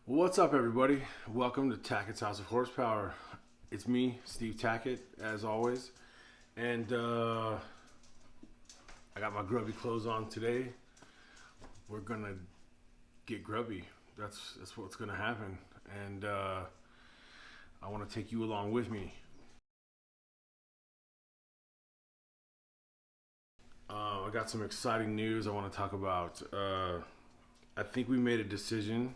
What's up, everybody? Welcome to Tackett's House of Horsepower. It's me, Steve Tackett, as always, and I got my grubby clothes on today. We're gonna get grubby. That's what's gonna happen, and I want to take you along with me. I got some exciting news I want to talk about. I think we made a decision.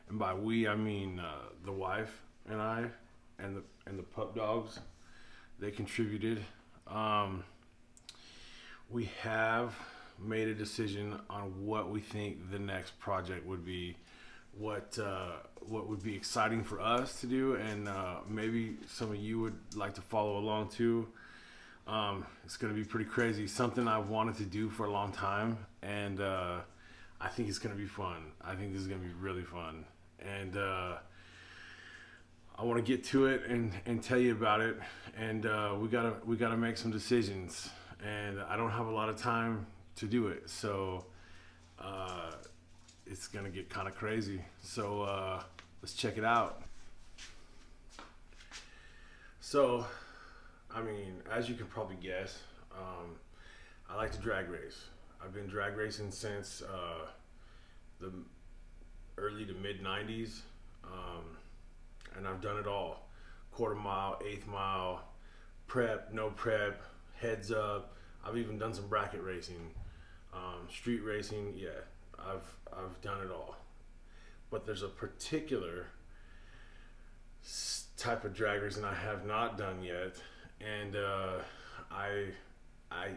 And by we, I mean the wife and I, and the pup dogs. They contributed. We have made a decision on what we think the next project would be, what would be exciting for us to do, and maybe some of you would like to follow along too. It's going to be pretty crazy. Something I've wanted to do for a long time, and I think it's going to be fun. I think this is going to be really fun. And I want to get to it and tell you about it. And we gotta make some decisions. And I don't have a lot of time to do it, so it's gonna get kind of crazy. So let's check it out. So, I mean, as you can probably guess, I like to drag race. I've been drag racing since the early to mid 90s, and I've done it all: quarter mile, eighth mile, prep, no prep, heads up. I've even done some bracket racing, street racing. Yeah, I've done it all. But there's a particular type of drag racing I have not done yet, and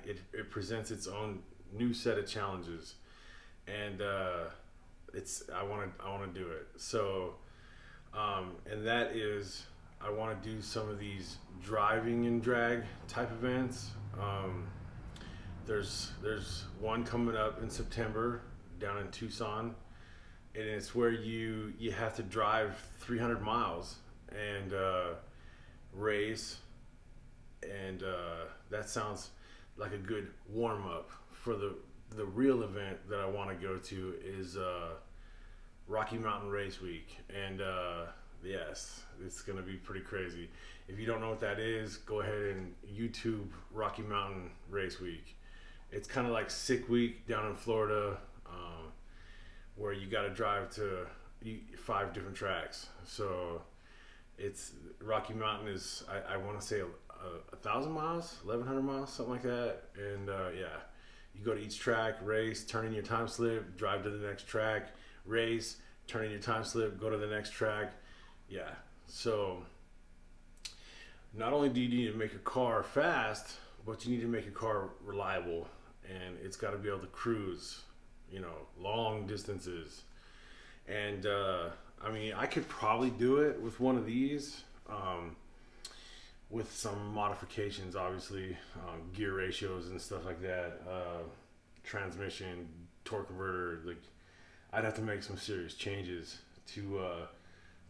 it presents its own new set of challenges, and I want to do it. So, and that is, I want to do some of these driving and drag type events. There's one coming up in September down in Tucson, and it's where you have to drive 300 miles and race, and that sounds like a good warm up for the real event that I want to go to is Rocky Mountain Race Week, and yes, it's gonna be pretty crazy. If you don't know what that is, go ahead and YouTube Rocky Mountain Race Week. It's kind of like Sick Week down in Florida, where you got to drive to 5 different tracks. So it's Rocky Mountain is I want to say 1,000 miles, 1,100 miles, something like that, and yeah. You go to each track, race, turn in your time slip, drive to the next track, race, turn in your time slip, go to the next track. Yeah. So not only do you need to make a car fast, but you need to make a car reliable, and it's got to be able to cruise, long distances. And I mean, I could probably do it with one of these, with some modifications, obviously, gear ratios and stuff like that, transmission, torque converter. Like, I'd have to make some serious changes to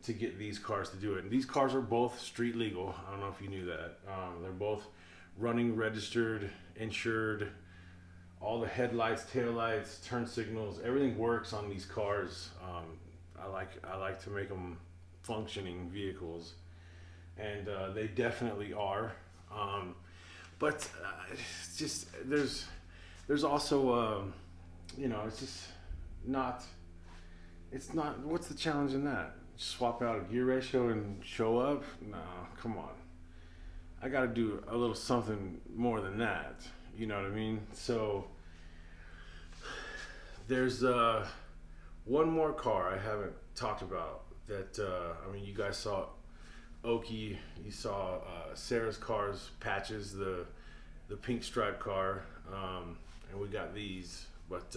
get these cars to do it. And these cars are both street legal. I don't know if you knew that. They're both running, registered, insured. All the headlights, taillights, turn signals, everything works on these cars. I like to make them functioning vehicles. And they definitely are, but it's just there's also it's just not, it's not. What's the challenge in that? Just swap out a gear ratio and show up? No, come on. I got to do a little something more than that. You know what I mean? So there's one more car I haven't talked about that I mean, you guys saw Oki, you saw Sarah's cars, Patches, the pink stripe car, and we got these, but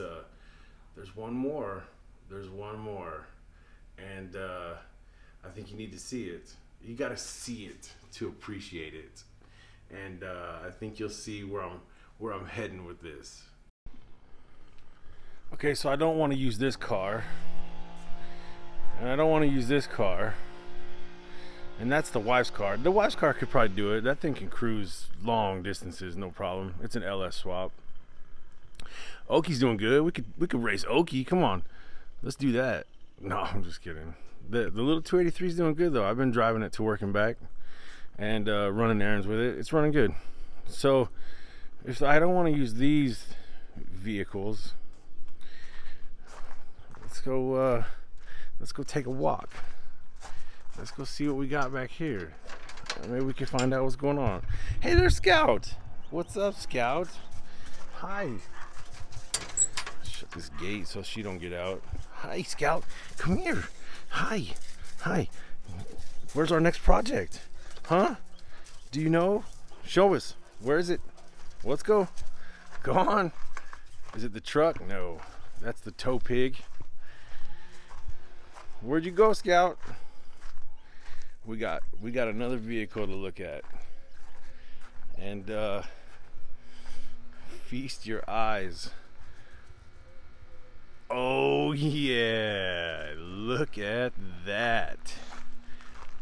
there's one more, and I think you need to see it. You got to see it to appreciate it, and I think you'll see where I'm heading with this. Okay, so I don't want to use this car, and I don't want to use this car. And that's the wife's car. The wife's car could probably do it. That thing can cruise long distances, no problem. It's an LS swap. Oki's doing good. We could race Oki. Come on, let's do that. No, I'm just kidding. The little 283 is doing good though. I've been driving it to work and back, and running errands with it. It's running good. So if I don't want to use these vehicles, let's go take a walk. Let's go see what we got back here. Maybe we can find out what's going on. Hey there, Scout. What's up, Scout? Hi. Shut this gate so she don't get out. Hi, Scout. Come here. Hi. Hi. Where's our next project? Huh? Do you know? Show us. Where is it? Let's go. Go on. Is it the truck? No. That's the tow pig. Where'd you go, Scout? We got another vehicle to look at. And feast your eyes. Oh yeah, look at that.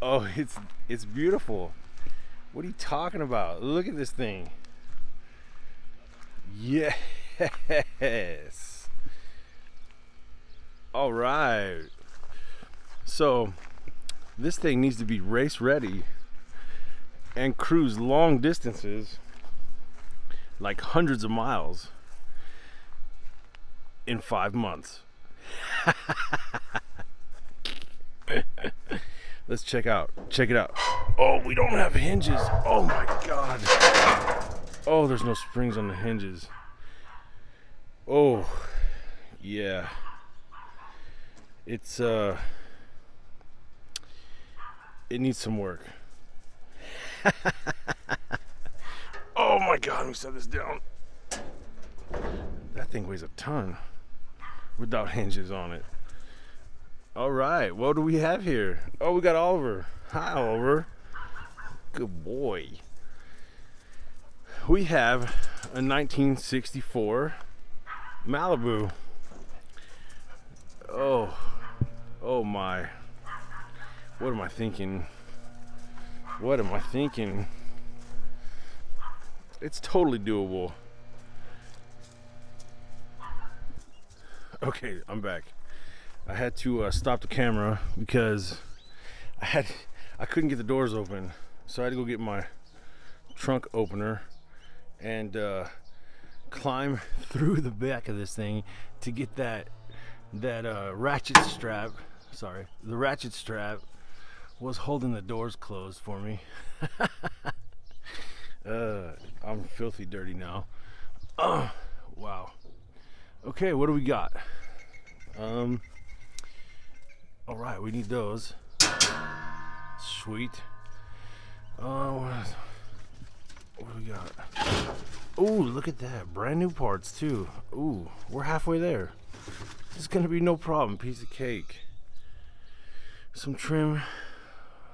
Oh, it's beautiful. What are you talking about? Look at this thing. Yes. All right. So this thing needs to be race ready and cruise long distances, like hundreds of miles, in 5 months. Let's check it out. Oh, we don't have hinges. Oh my God. Oh, there's no springs on the hinges. Oh yeah, it's it needs some work. Oh my God, let me set this down. That thing weighs a ton without hinges on it. All right, what do we have here? Oh, we got Oliver. Hi, Oliver. Good boy. We have a 1964 Malibu. Oh my. What am I thinking? It's totally doable. Okay, I'm back. I had to stop the camera because I couldn't get the doors open, so I had to go get my trunk opener and climb through the back of this thing to get that ratchet strap. Sorry, the ratchet strap was holding the doors closed for me. I'm filthy dirty now. Wow. Okay, what do we got? All right, we need those. Sweet. What do we got? Oh, look at that. Brand new parts too. Ooh, we're halfway there. This is gonna be no problem. Piece of cake. Some trim.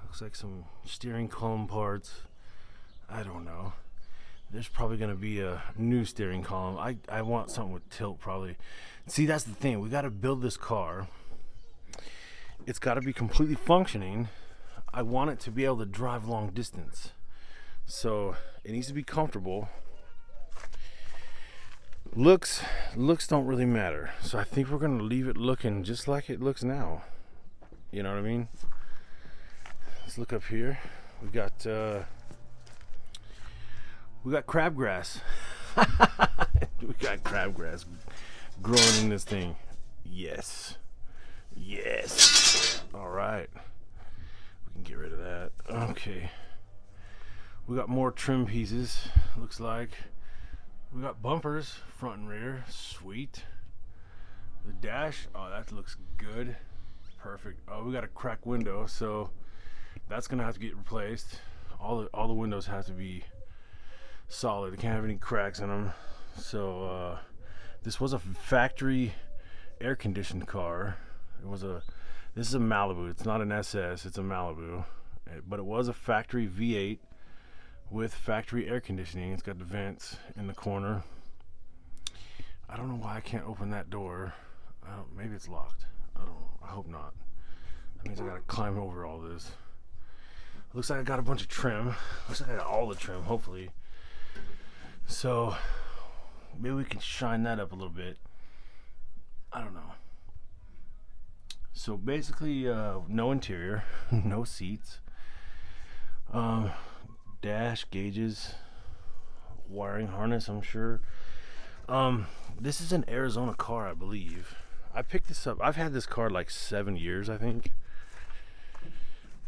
Looks like some steering column parts. I don't know. There's probably gonna be a new steering column. I want something with tilt probably. See, that's the thing. We gotta build this car. It's gotta be completely functioning. I want it to be able to drive long distance. So it needs to be comfortable. Looks don't really matter. So I think we're gonna leave it looking just like it looks now. You know what I mean? Let's look up here. We got crabgrass. We got crabgrass growing in this thing. Yes. All right. We can get rid of that. Okay. We got more trim pieces. Looks like we got bumpers, front and rear. Sweet. The dash. Oh, that looks good. Perfect. Oh, we got a cracked window, so that's gonna have to get replaced. All the windows have to be solid. It can't have any cracks in them. So this was a factory air conditioned car. This is a Malibu. It's not an SS, it's a Malibu, but it was a factory V8 with factory air conditioning. It's got the vents in the corner. I don't know why I can't open that door. Maybe it's locked. I don't know. I hope not. That means I gotta climb over all this. Looks like I got a bunch of trim. Looks like I got all the trim, hopefully. So maybe we can shine that up a little bit. I don't know. So basically, no interior, no seats, dash, gauges, wiring harness, I'm sure. This is an Arizona car, I believe. I picked this up. I've had this car like 7 years, I think.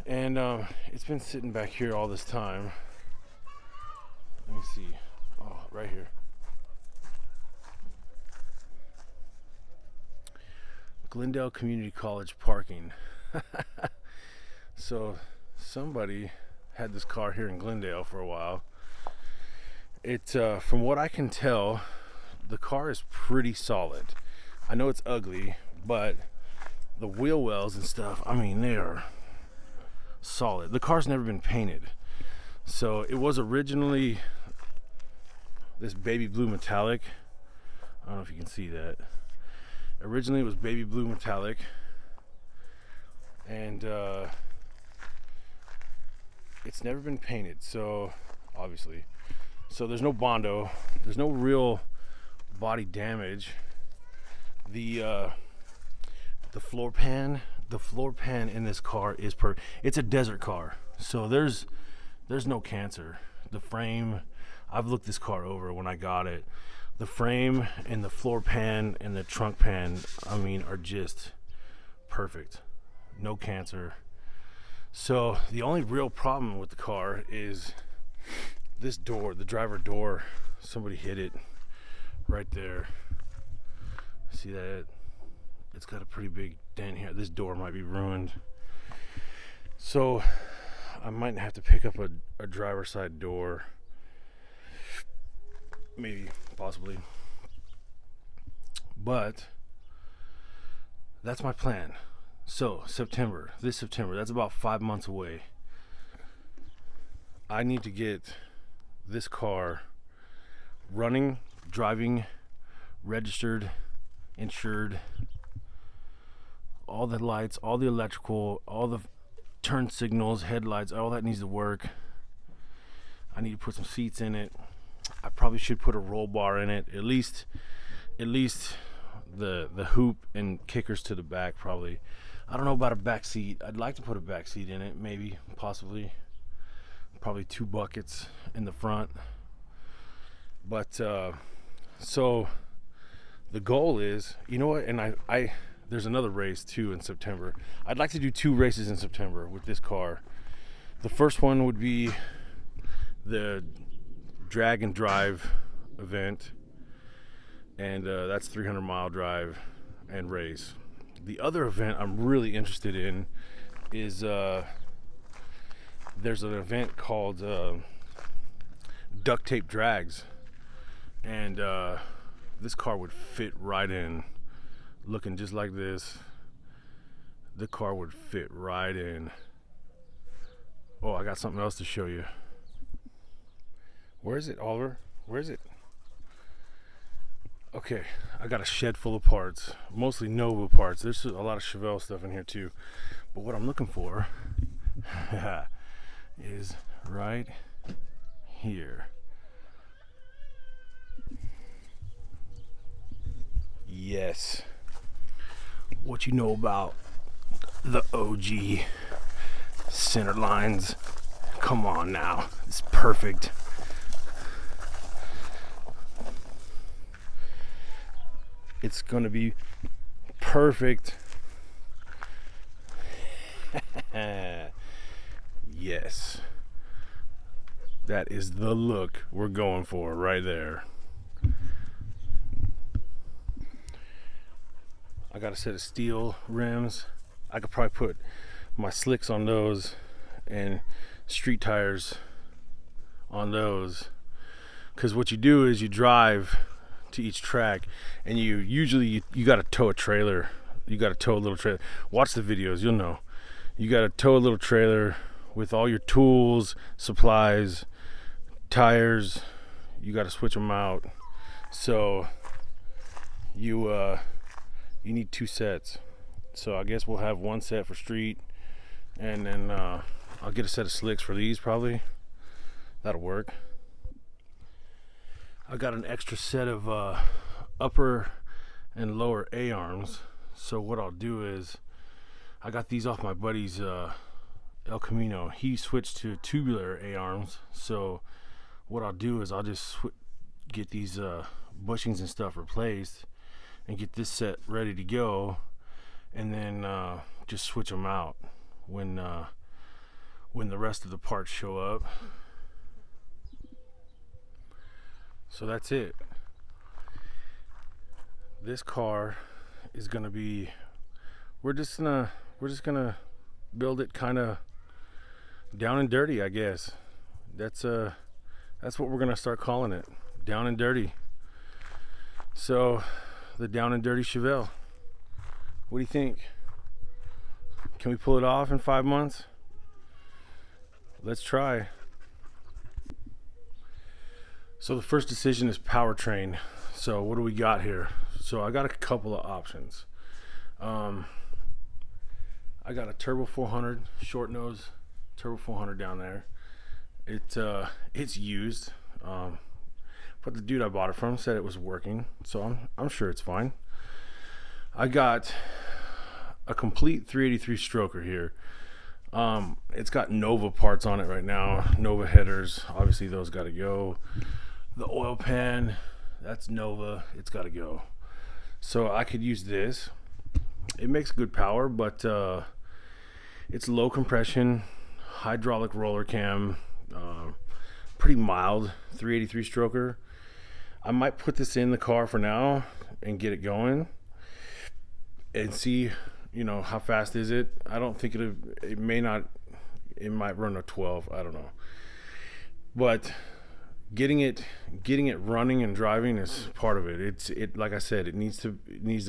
And it's been sitting back here all this time. Let me see. Oh, right here. Glendale Community College parking. So somebody had this car here in Glendale for a while. It, from what I can tell, the car is pretty solid. I know it's ugly, but the wheel wells and stuff, I mean, they are solid. The car's never been painted. So it was originally this baby blue metallic. I don't know if you can see that. Originally it was baby blue metallic, and it's never been painted, so obviously. So there's no Bondo, there's no real body damage. The floor pan in this car is it's a desert car, so there's no cancer. The frame, I've looked this car over when I got it. The frame and the floor pan and the trunk pan, I mean, are just perfect. No cancer. So the only real problem with the car is this door, the driver door. Somebody hit it right there. See that? It's got a pretty big dent here. This door might be ruined. So I might have to pick up a driver's side door. Maybe, possibly. But that's my plan. So this September, that's about 5 months away. I need to get this car running, driving, registered, insured, all the lights, all the electrical, all the turn signals, headlights, all that needs to work. I need to put some seats in it. I probably should put a roll bar in it, at least the hoop and kickers to the back. Probably, I don't know about a back seat. I'd like to put a back seat in it, maybe, possibly. Probably 2 buckets in the front. But so the goal is, you know what? And I there's another race too in September. I'd like to do 2 races in September with this car. The first one would be the drag and drive event, and that's 300-mile drive and race. The other event I'm really interested in is there's an event called duct tape drags, and this car would fit right in, looking just like this. The car would fit right in. Oh, I got something else to show you. Where is it, Oliver? Where is it? Okay, I got a shed full of parts, mostly Nova parts. There's a lot of Chevelle stuff in here too. But what I'm looking for is right here. Yes. What you know about the OG center lines? Come on now, it's perfect. It's gonna be perfect. Yes, that is the look we're going for right there. I got a set of steel rims. I could probably put my slicks on those and street tires on those, because what you do is you drive to each track, and you usually got to tow a trailer. You got to tow a little trailer. Watch the videos, you'll know. You got to tow a little trailer with all your tools, supplies, tires. You got to switch them out. So you need 2 sets. So I guess we'll have 1 set for street, and then I'll get a set of slicks for these probably. That'll work. I got an extra set of upper and lower A-arms. So what I'll do is I got these off my buddy's El Camino. He switched to tubular A-arms, so what I'll do is I'll just get these bushings and stuff replaced and get this set ready to go, and then just switch them out when the rest of the parts show up. So that's it. This car is gonna be, we're just gonna build it kind of down and dirty, I guess. That's what we're gonna start calling it, down and dirty. So the down and dirty Chevelle. What do you think? Can we pull it off in 5 months? Let's try. So the first decision is powertrain. So what do we got here? So I got a couple of options. I got a turbo 400, short nose turbo 400 down there. It's used, but the dude I bought it from said it was working, so I'm sure it's fine. I got a complete 383 stroker here. It's got Nova parts on it right now. Nova headers, obviously those got to go. The oil pan, that's Nova, it's got to go. So I could use this. It makes good power, but it's low compression, hydraulic roller cam, pretty mild 383 stroker. I might put this in the car for now and get it going and see, how fast is it. I don't think it might run a 12, I don't know. But getting it running and driving is part of it. It like I said, it needs to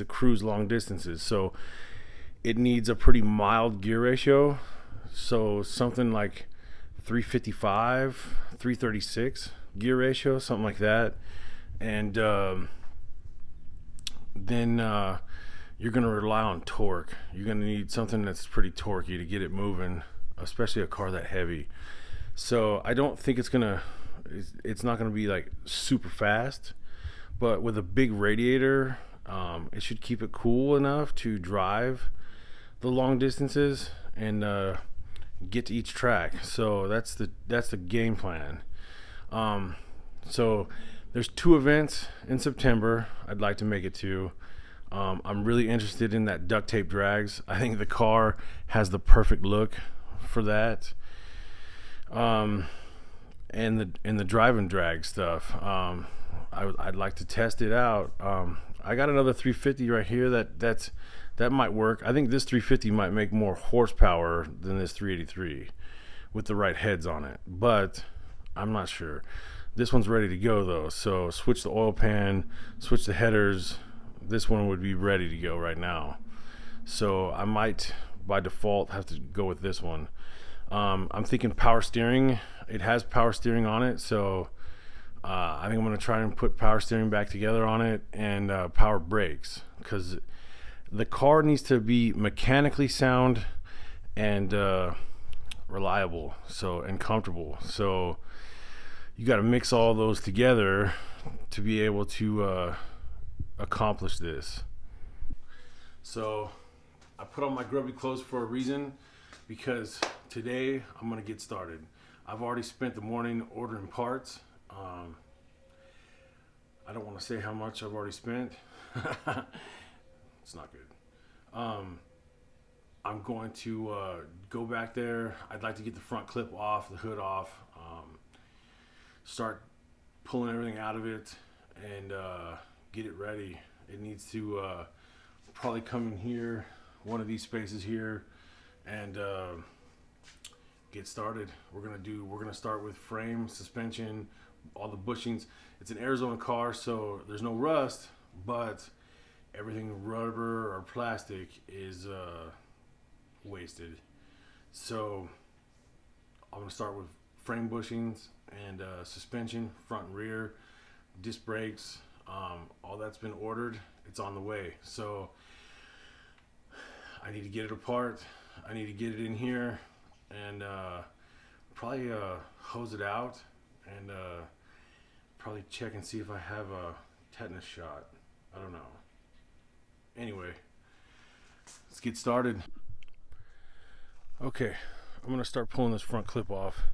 cruise long distances, so it needs a pretty mild gear ratio, so something like 355, 336 gear ratio, something like that. And then you're going to rely on torque. You're going to need something that's pretty torquey to get it moving, especially a car that heavy. So I don't think it's not going to be like super fast, but with a big radiator, it should keep it cool enough to drive the long distances and get to each track. So that's the game plan. So there's 2 events in September I'd like to make it to. I'm really interested in that duct tape drags. I think the car has the perfect look for that. And the drive and drag stuff. I'd like to test it out. I got another 350 right here that might work. I think this 350 might make more horsepower than this 383 with the right heads on it, but I'm not sure. This one's ready to go though, so switch the oil pan, switch the headers. This one would be ready to go right now, so I might by default have to go with this one. I'm thinking power steering. It has power steering on it, so I think I'm going to try and put power steering back together on it, and power brakes, because the car needs to be mechanically sound and reliable, and comfortable. So you got to mix all those together to be able to accomplish this. So I put on my grubby clothes for a reason, because today I'm going to get started. I've already spent the morning ordering parts. I don't want to say how much I've already spent. It's not good. I'm going to go back there. I'd like to get the front clip off, the hood off, start pulling everything out of it, and get it ready. It needs to probably come in here, one of these spaces here, and get started. We're gonna start with frame, suspension, all the bushings. It's an Arizona car, so there's no rust, but everything rubber or plastic is wasted. So I'm gonna start with frame bushings and suspension, front and rear, disc brakes. All that's been ordered. It's on the way. So I need to get it apart. I need to get it in here and probably hose it out and probably check and see if I have a tetanus shot. I don't know. Anyway, let's get started. Okay, I'm gonna start pulling this front clip off.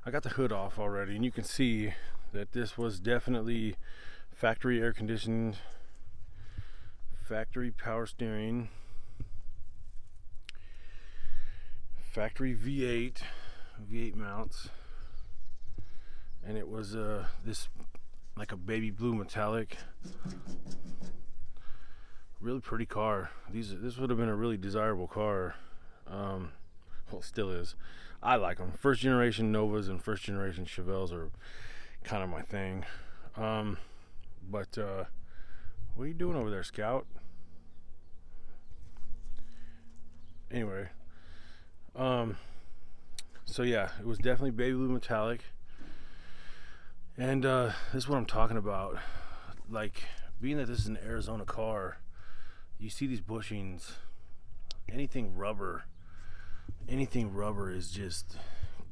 I got the hood off already, and you can see that this was definitely factory air conditioned, factory power steering, factory V8 mounts, and it was this like a baby blue metallic, really pretty car. This would have been a really desirable car. Well, it still is. I like them. First generation Novas and first generation Chevelles are kind of my thing. But what are you doing over there, Scout? Anyway, so yeah, it was definitely baby blue metallic, and this is what I'm talking about. Like, being that this is an Arizona car, you see these bushings. Anything rubber is just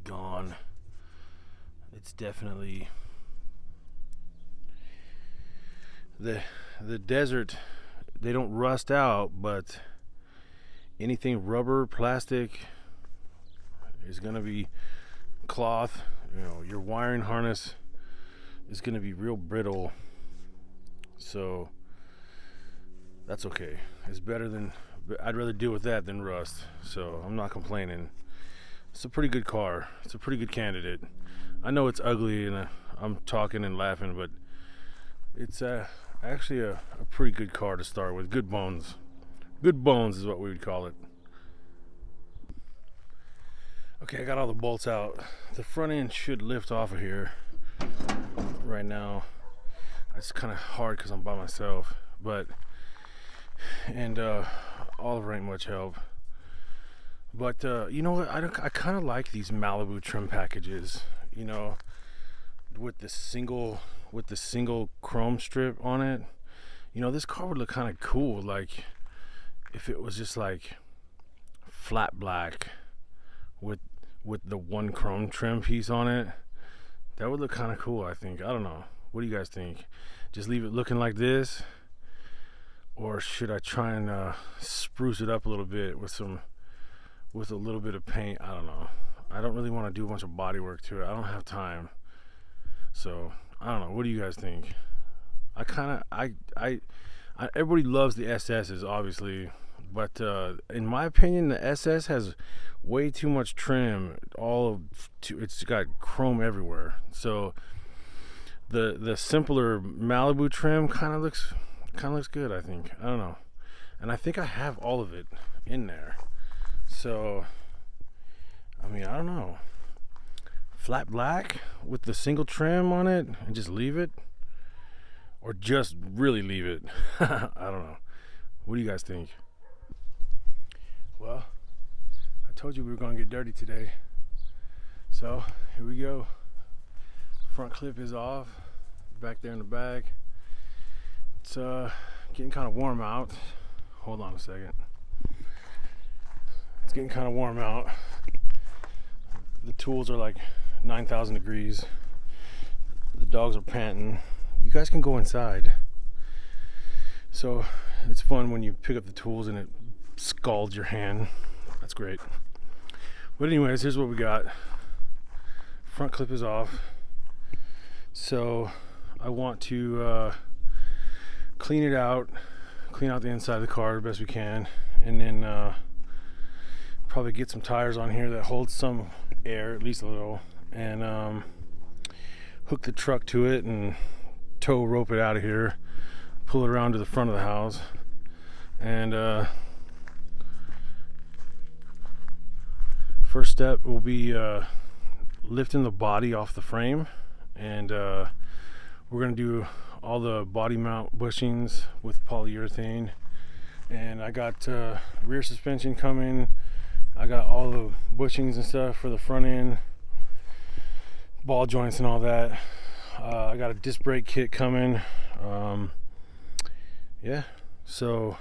gone. It's definitely the desert. They don't rust out, but anything rubber, plastic is gonna be cloth. You know, your wiring harness is gonna be real brittle. So that's okay. It's better than, I'd rather deal with that than rust. So I'm not complaining. It's a pretty good car. It's a pretty good candidate. I know it's ugly and I'm talking and laughing, but it's actually a pretty good car to start with. Good bones. Good bones is what we would call it. Okay, I got all the bolts out. The front end should lift off of here right now. It's kind of hard because I'm by myself, but Oliver ain't much help. But you know what? I kind of like these Malibu trim packages. You know, with the single chrome strip on it. You know, this car would look kind of cool, like if it was just like flat black with the one chrome trim piece on it. That would look kind of cool, I think. I don't know. What do you guys think? Just leave it looking like this, or should I try and spruce it up a little bit with a little bit of paint? I don't know. I don't really want to do a bunch of body work to it. I don't have time. So I don't know. What do you guys think? Everybody loves the SS's, obviously, but in my opinion, the SS has way too much trim. It's got chrome everywhere. So the simpler Malibu trim kind of looks good, I think. I don't know, and I think I have all of it in there. So I mean, I don't know. Flat black with the single trim on it and just leave it, or just really leave it. I don't know. What do you guys think? Well, I told you we were going to get dirty today, so here we go. Front clip is off, back there in the bag. It's getting kind of warm out. Hold on a second. It's getting kind of warm out. The tools are like 9,000 degrees. The dogs are panting. You guys can go inside. So it's fun when you pick up the tools and it scalds your hand. That's great. But anyways, here's what we got. Front clip is off. So I want to clean it out, clean out the inside of the car the best we can, and then probably get some tires on here that hold some air, at least a little, and hook the truck to it and tow rope it out of here, pull it around to the front of the house, and first step will be lifting the body off the frame, and we're going to do all the body mount bushings with polyurethane. And I got rear suspension coming. I got all the bushings and stuff for the front end, ball joints and all that. I got a disc brake kit coming. Yeah, so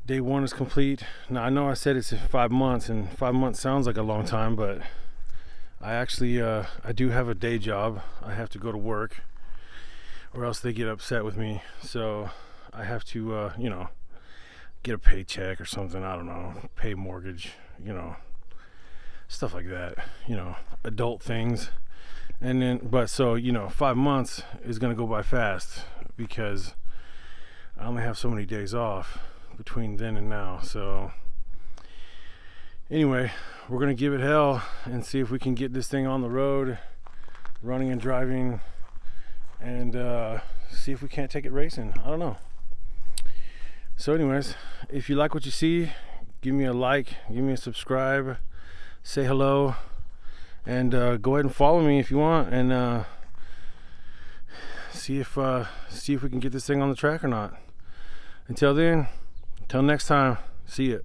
day one is complete. Now I know I said it's 5 months, and 5 months sounds like a long time, but I actually I do have a day job. I have to go to work, or else they get upset with me. So I have to get a paycheck or something. I don't know, pay mortgage, you know, stuff like that, you know, adult things. And then, but so, you know, 5 months is going to go by fast because I only have so many days off between then and now. So anyway, we're going to give it hell and see if we can get this thing on the road, running and driving, and see if we can't take it racing. I don't know. So anyways, if you like what you see, give me a like, give me a subscribe, say hello, and go ahead and follow me if you want, and see if we can get this thing on the track or not. Until then, until next time, see ya.